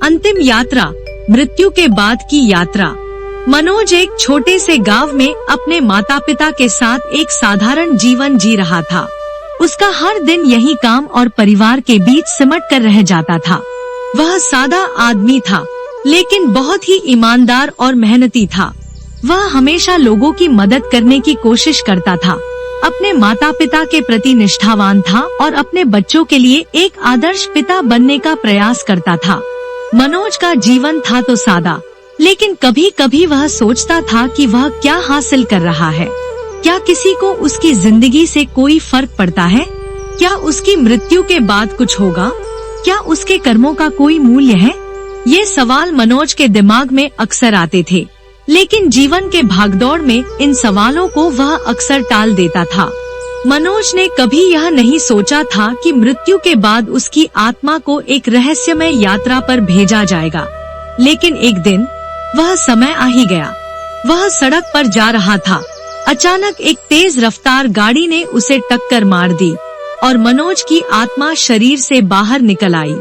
अंतिम यात्रा, मृत्यु के बाद की यात्रा। मनोज एक छोटे से गांव में अपने माता पिता के साथ एक साधारण जीवन जी रहा था। उसका हर दिन यही काम और परिवार के बीच सिमट कर रह जाता था। वह सादा आदमी था, लेकिन बहुत ही ईमानदार और मेहनती था। वह हमेशा लोगों की मदद करने की कोशिश करता था, अपने माता पिता के प्रति निष्ठावान था और अपने बच्चों के लिए एक आदर्श पिता बनने का प्रयास करता था। मनोज का जीवन था तो सादा, लेकिन कभी कभी वह सोचता था कि वह क्या हासिल कर रहा है। क्या किसी को उसकी जिंदगी से कोई फर्क पड़ता है? क्या उसकी मृत्यु के बाद कुछ होगा? क्या उसके कर्मों का कोई मूल्य है? ये सवाल मनोज के दिमाग में अक्सर आते थे, लेकिन जीवन के भागदौड़ में इन सवालों को वह अक्सर टाल देता था। मनोज ने कभी यह नहीं सोचा था कि मृत्यु के बाद उसकी आत्मा को एक रहस्यमय यात्रा पर भेजा जाएगा। लेकिन एक दिन वह समय आ ही गया। वह सड़क पर जा रहा था। अचानक एक तेज रफ्तार गाड़ी ने उसे टक्कर मार दी और मनोज की आत्मा शरीर से बाहर निकल आई।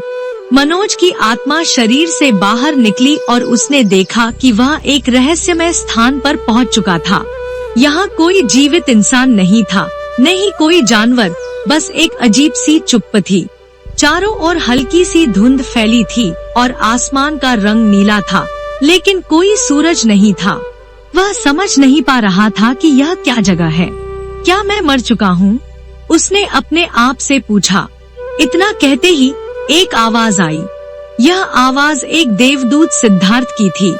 मनोज की आत्मा शरीर से बाहर निकली और उसने देखा कि वह एक रहस्यमय स्थान पर पहुंच चुका था। यहाँ कोई जीवित इंसान नहीं था, नहीं कोई जानवर, बस एक अजीब सी चुप्प थी। चारों ओर हल्की सी धुंध फैली थी और आसमान का रंग नीला था, लेकिन कोई सूरज नहीं था। वह समझ नहीं पा रहा था कि यह क्या जगह है। क्या मैं मर चुका हूँ? उसने अपने आप से पूछा। इतना कहते ही एक आवाज आई। यह आवाज एक देवदूत सिद्धार्थ की थी।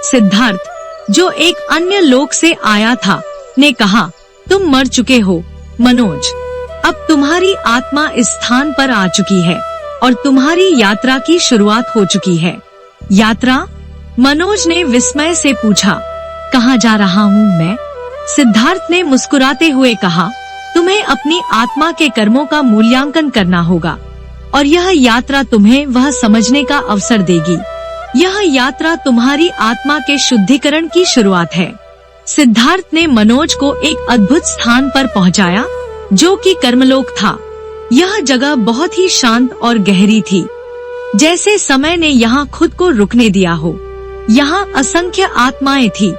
सिद्धार्थ, जो एक अन्य लोक से आया था, ने कहा, तुम मर चुके हो मनोज। अब तुम्हारी आत्मा इस स्थान पर आ चुकी है और तुम्हारी यात्रा की शुरुआत हो चुकी है। यात्रा? मनोज ने विस्मय से पूछा। कहाँ जा रहा हूँ मैं? सिद्धार्थ ने मुस्कुराते हुए कहा, तुम्हें अपनी आत्मा के कर्मों का मूल्यांकन करना होगा और यह यात्रा तुम्हें वह समझने का अवसर देगी। यह यात्रा तुम्हारी आत्मा के शुद्धिकरण की शुरुआत है। सिद्धार्थ ने मनोज को एक अद्भुत स्थान पर पहुंचाया, जो कि कर्मलोक था। यह जगह बहुत ही शांत और गहरी थी, जैसे समय ने यहाँ खुद को रुकने दिया हो। यहाँ असंख्य आत्माएं थी,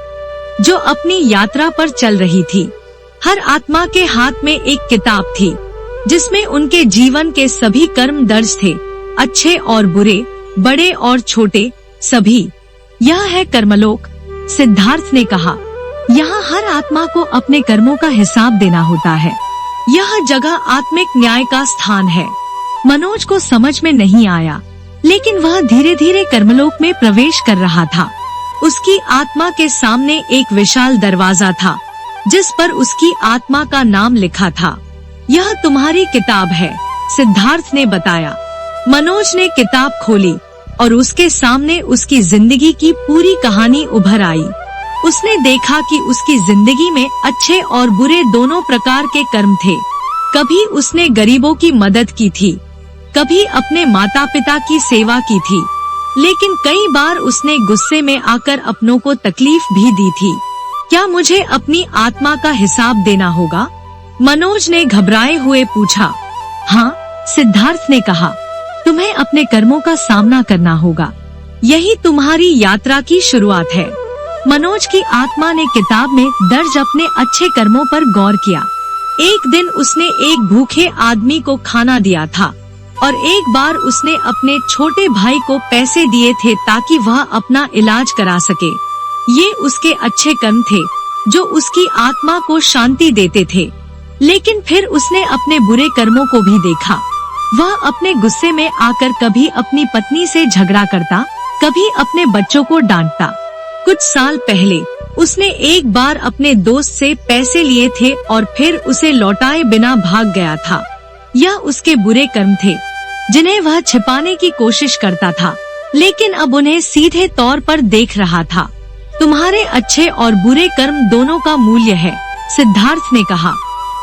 जो अपनी यात्रा पर चल रही थी। हर आत्मा के हाथ में एक किताब थी, जिसमें उनके जीवन के सभी कर्म दर्ज थे, अच्छे और बुरे, बड़े और छोटे, सभी। यह है कर्मलोक, सिद्धार्थ ने कहा। यहाँ हर आत्मा को अपने कर्मों का हिसाब देना होता है। यह जगह आत्मिक न्याय का स्थान है। मनोज को समझ में नहीं आया, लेकिन वह धीरे धीरे कर्मलोक में प्रवेश कर रहा था। उसकी आत्मा के सामने एक विशाल दरवाजा था, जिस पर उसकी आत्मा का नाम लिखा था। यह तुम्हारी किताब है, सिद्धार्थ ने बताया। मनोज ने किताब खोली और उसके सामने उसकी जिंदगी की पूरी कहानी उभर आई। उसने देखा कि उसकी जिंदगी में अच्छे और बुरे दोनों प्रकार के कर्म थे। कभी उसने गरीबों की मदद की थी, कभी अपने माता पिता की सेवा की थी, लेकिन कई बार उसने गुस्से में आकर अपनों को तकलीफ भी दी थी। क्या मुझे अपनी आत्मा का हिसाब देना होगा? मनोज ने घबराए हुए पूछा। हाँ, सिद्धार्थ ने कहा, तुम्हें अपने कर्मों का सामना करना होगा। यही तुम्हारी यात्रा की शुरुआत है। मनोज की आत्मा ने किताब में दर्ज अपने अच्छे कर्मों पर गौर किया। एक दिन उसने एक भूखे आदमी को खाना दिया था और एक बार उसने अपने छोटे भाई को पैसे दिए थे ताकि वह अपना इलाज करा सके। ये उसके अच्छे कर्म थे, जो उसकी आत्मा को शांति देते थे। लेकिन फिर उसने अपने बुरे कर्मों को भी देखा। वह अपने गुस्से में आकर कभी अपनी पत्नी से झगड़ा करता, कभी अपने बच्चों को डांटता। कुछ साल पहले उसने एक बार अपने दोस्त से पैसे लिए थे और फिर उसे लौटाए बिना भाग गया था। यह उसके बुरे कर्म थे, जिन्हें वह छिपाने की कोशिश करता था, लेकिन अब उन्हें सीधे तौर पर देख रहा था। तुम्हारे अच्छे और बुरे कर्म दोनों का मूल्य है, सिद्धार्थ ने कहा।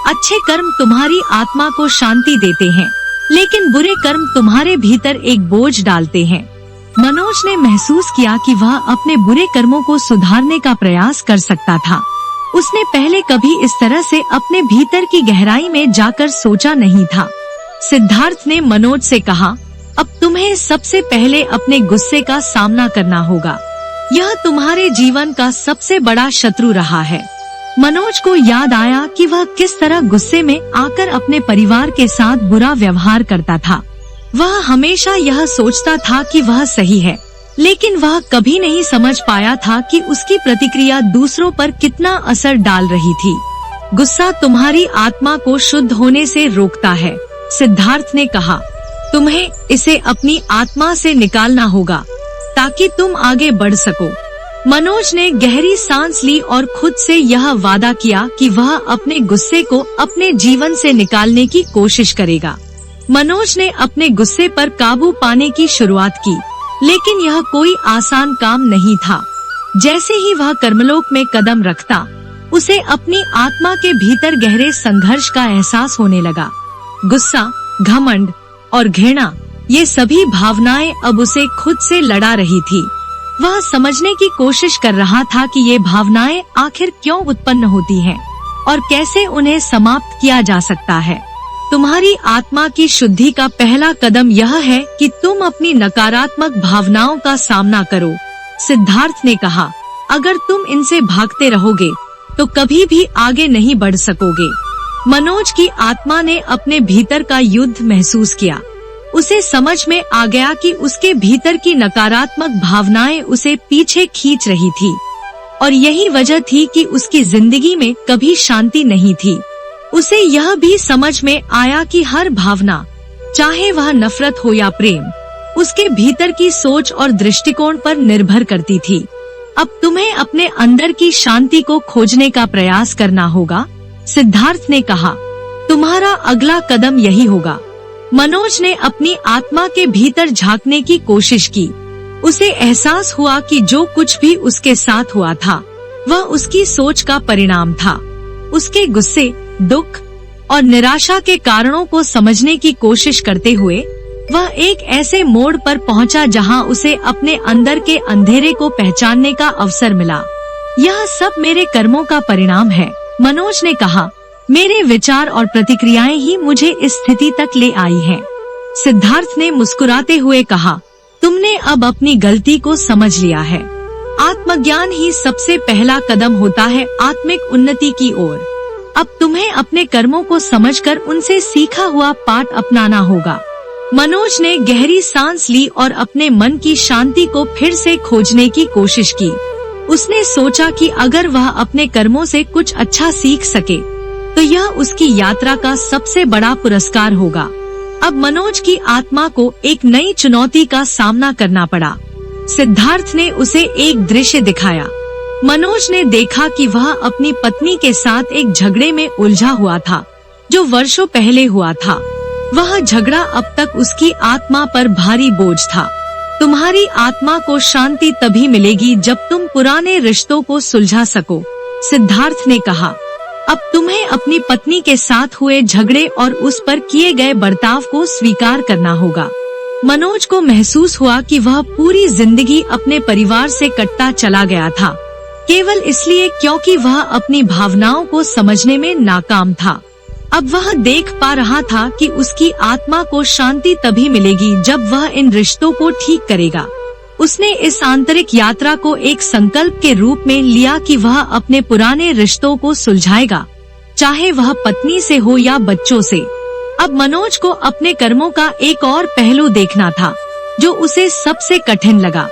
अच्छे कर्म तुम्हारी आत्मा को शांति देते हैं, लेकिन बुरे कर्म तुम्हारे भीतर एक बोझ डालते हैं। मनोज ने महसूस किया कि वह अपने बुरे कर्मों को सुधारने का प्रयास कर सकता था। उसने पहले कभी इस तरह से अपने भीतर की गहराई में जाकर सोचा नहीं था। सिद्धार्थ ने मनोज से कहा, अब तुम्हें सबसे पहले अपने गुस्से का सामना करना होगा। यह तुम्हारे जीवन का सबसे बड़ा शत्रु रहा है। मनोज को याद आया कि वह किस तरह गुस्से में आकर अपने परिवार के साथ बुरा व्यवहार करता था। वह हमेशा यह सोचता था कि वह सही है, लेकिन वह कभी नहीं समझ पाया था कि उसकी प्रतिक्रिया दूसरों पर कितना असर डाल रही थी। गुस्सा तुम्हारी आत्मा को शुद्ध होने से रोकता है, सिद्धार्थ ने कहा। तुम्हें इसे अपनी आत्मा से निकालना होगा ताकि तुम आगे बढ़ सको। मनोज ने गहरी सांस ली और खुद से यह वादा किया कि वह अपने गुस्से को अपने जीवन से निकालने की कोशिश करेगा। मनोज ने अपने गुस्से पर काबू पाने की शुरुआत की, लेकिन यह कोई आसान काम नहीं था। जैसे ही वह कर्मलोक में कदम रखता, उसे अपनी आत्मा के भीतर गहरे संघर्ष का एहसास होने लगा। गुस्सा, घमंड और घृणा, ये सभी भावनाएं अब उसे खुद से लड़ा रही थी। वह समझने की कोशिश कर रहा था कि ये भावनाएं आखिर क्यों उत्पन्न होती हैं और कैसे उन्हें समाप्त किया जा सकता है। तुम्हारी आत्मा की शुद्धि का पहला कदम यह है कि तुम अपनी नकारात्मक भावनाओं का सामना करो, सिद्धार्थ ने कहा। अगर तुम इनसे भागते रहोगे तो कभी भी आगे नहीं बढ़ सकोगे। मनोज की आत्मा ने अपने भीतर का युद्ध महसूस किया। उसे समझ में आ गया कि उसके भीतर की नकारात्मक भावनाएं उसे पीछे खींच रही थी और यही वजह थी कि उसकी जिंदगी में कभी शांति नहीं थी। उसे यह भी समझ में आया कि हर भावना, चाहे वह नफरत हो या प्रेम, उसके भीतर की सोच और दृष्टिकोण पर निर्भर करती थी। अब तुम्हें अपने अंदर की शांति को खोजने का प्रयास करना होगा, सिद्धार्थ ने कहा। तुम्हारा अगला कदम यही होगा। मनोज ने अपनी आत्मा के भीतर झांकने की कोशिश की। उसे एहसास हुआ कि जो कुछ भी उसके साथ हुआ था, वह उसकी सोच का परिणाम था। उसके गुस्से, दुख और निराशा के कारणों को समझने की कोशिश करते हुए वह एक ऐसे मोड़ पर पहुंचा जहां उसे अपने अंदर के अंधेरे को पहचानने का अवसर मिला। यह सब मेरे कर्मों का परिणाम है, मनोज ने कहा। मेरे विचार और प्रतिक्रियाएं ही मुझे इस स्थिति तक ले आई हैं। सिद्धार्थ ने मुस्कुराते हुए कहा, तुमने अब अपनी गलती को समझ लिया है। आत्मज्ञान ही सबसे पहला कदम होता है आत्मिक उन्नति की ओर। अब तुम्हें अपने कर्मों को समझकर उनसे सीखा हुआ पाठ अपनाना होगा। मनोज ने गहरी सांस ली और अपने मन की शांति को फिर से खोजने की कोशिश की। उसने सोचा कि अगर वह अपने कर्मों से कुछ अच्छा सीख सके तो यह उसकी यात्रा का सबसे बड़ा पुरस्कार होगा। अब मनोज की आत्मा को एक नई चुनौती का सामना करना पड़ा। सिद्धार्थ ने उसे एक दृश्य दिखाया। मनोज ने देखा कि वह अपनी पत्नी के साथ एक झगड़े में उलझा हुआ था, जो वर्षों पहले हुआ था। वह झगड़ा अब तक उसकी आत्मा पर भारी बोझ था। तुम्हारी आत्मा को शांति तभी मिलेगी जब तुम पुराने रिश्तों को सुलझा सको, सिद्धार्थ ने कहा। अब तुम्हें अपनी पत्नी के साथ हुए झगड़े और उस पर किए गए बर्ताव को स्वीकार करना होगा। मनोज को महसूस हुआ कि वह पूरी जिंदगी अपने परिवार से कटता चला गया था, केवल इसलिए क्योंकि वह अपनी भावनाओं को समझने में नाकाम था। अब वह देख पा रहा था कि उसकी आत्मा को शांति तभी मिलेगी जब वह इन रिश्तों को ठीक करेगा। उसने इस आंतरिक यात्रा को एक संकल्प के रूप में लिया कि वह अपने पुराने रिश्तों को सुलझाएगा, चाहे वह पत्नी से हो या बच्चों से। अब मनोज को अपने कर्मों का एक और पहलू देखना था, जो उसे सबसे कठिन लगा।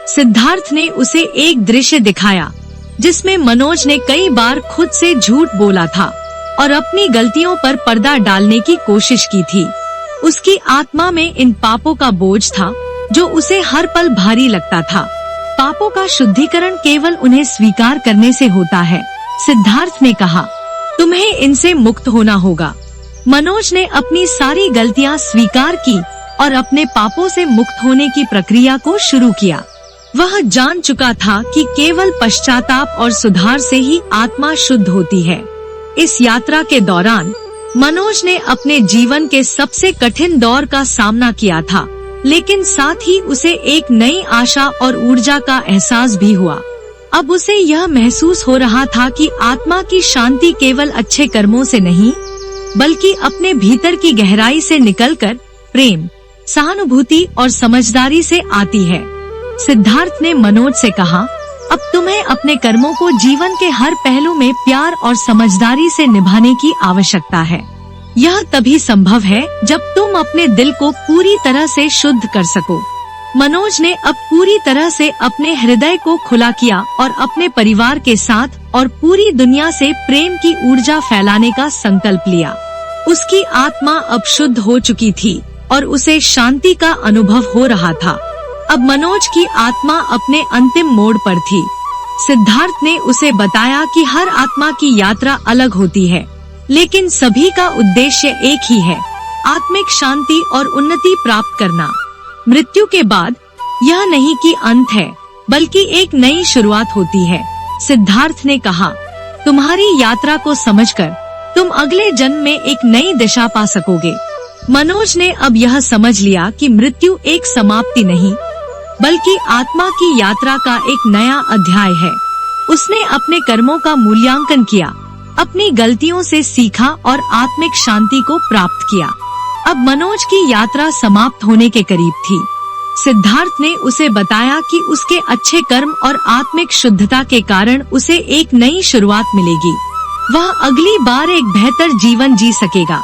सिद्धार्थ ने उसे एक दृश्य दिखाया जिसमें मनोज ने कई बार खुद से झूठ बोला था और अपनी गलतियों पर पर्दा डालने की कोशिश की थी। उसकी आत्मा में इन पापों का बोझ था जो उसे हर पल भारी लगता था। पापों का शुद्धिकरण केवल उन्हें स्वीकार करने से होता है, सिद्धार्थ ने कहा। तुम्हें इनसे मुक्त होना होगा। मनोज ने अपनी सारी गलतियां स्वीकार की और अपने पापों से मुक्त होने की प्रक्रिया को शुरू किया। वह जान चुका था कि केवल पश्चाताप और सुधार से ही आत्मा शुद्ध होती है। इस यात्रा के दौरान मनोज ने अपने जीवन के सबसे कठिन दौर का सामना किया था, लेकिन साथ ही उसे एक नई आशा और ऊर्जा का एहसास भी हुआ। अब उसे यह महसूस हो रहा था कि आत्मा की शांति केवल अच्छे कर्मों से नहीं, बल्कि अपने भीतर की गहराई से निकलकर प्रेम, सहानुभूति और समझदारी से आती है। सिद्धार्थ ने मनोज से कहा, अब तुम्हें अपने कर्मों को जीवन के हर पहलू में प्यार और समझदारी से निभाने की आवश्यकता है। यह तभी संभव है जब तुम अपने दिल को पूरी तरह से शुद्ध कर सको। मनोज ने अब पूरी तरह से अपने हृदय को खुला किया और अपने परिवार के साथ और पूरी दुनिया से प्रेम की ऊर्जा फैलाने का संकल्प लिया। उसकी आत्मा अब शुद्ध हो चुकी थी और उसे शांति का अनुभव हो रहा था। अब मनोज की आत्मा अपने अंतिम मोड़ पर थी। सिद्धार्थ ने उसे बताया कि हर आत्मा की यात्रा अलग होती है, लेकिन सभी का उद्देश्य एक ही है, आत्मिक शांति और उन्नति प्राप्त करना। मृत्यु के बाद यह नहीं कि अंत है, बल्कि एक नई शुरुआत होती है। सिद्धार्थ ने कहा, तुम्हारी यात्रा को समझकर तुम अगले जन्म में एक नई दिशा पा सकोगे। मनोज ने अब यह समझ लिया कि मृत्यु एक समाप्ति नहीं, बल्कि आत्मा की यात्रा का एक नया अध्याय है। उसने अपने कर्मों का मूल्यांकन किया, अपनी गलतियों से सीखा और आत्मिक शांति को प्राप्त किया। अब मनोज की यात्रा समाप्त होने के करीब थी। सिद्धार्थ ने उसे बताया कि उसके अच्छे कर्म और आत्मिक शुद्धता के कारण उसे एक नई शुरुआत मिलेगी। वह अगली बार एक बेहतर जीवन जी सकेगा,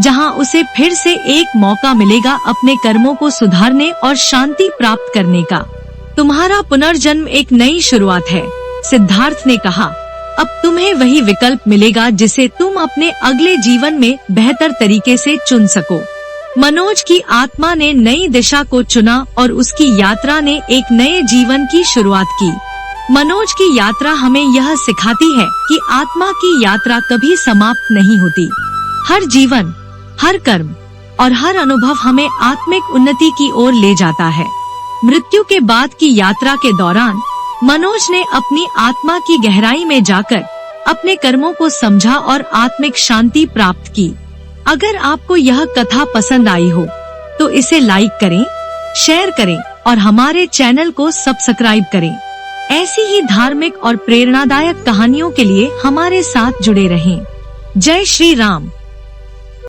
जहां उसे फिर से एक मौका मिलेगा अपने कर्मों को सुधारने और शांति प्राप्त करने का। तुम्हारा पुनर्जन्म एक नई शुरुआत है, सिद्धार्थ ने कहा। अब तुम्हें वही विकल्प मिलेगा जिसे तुम अपने अगले जीवन में बेहतर तरीके से चुन सको। मनोज की आत्मा ने नई दिशा को चुना और उसकी यात्रा ने एक नए जीवन की शुरुआत की। मनोज की यात्रा हमें यह सिखाती है कि आत्मा की यात्रा कभी समाप्त नहीं होती। हर जीवन, हर कर्म और हर अनुभव हमें आत्मिक उन्नति की ओर ले जाता है। मृत्यु के बाद की यात्रा के दौरान मनोज ने अपनी आत्मा की गहराई में जाकर अपने कर्मों को समझा और आत्मिक शांति प्राप्त की। अगर आपको यह कथा पसंद आई हो तो इसे लाइक करें, शेयर करें और हमारे चैनल को सब्सक्राइब करें। ऐसी ही धार्मिक और प्रेरणादायक कहानियों के लिए हमारे साथ जुड़े रहें। जय श्री राम।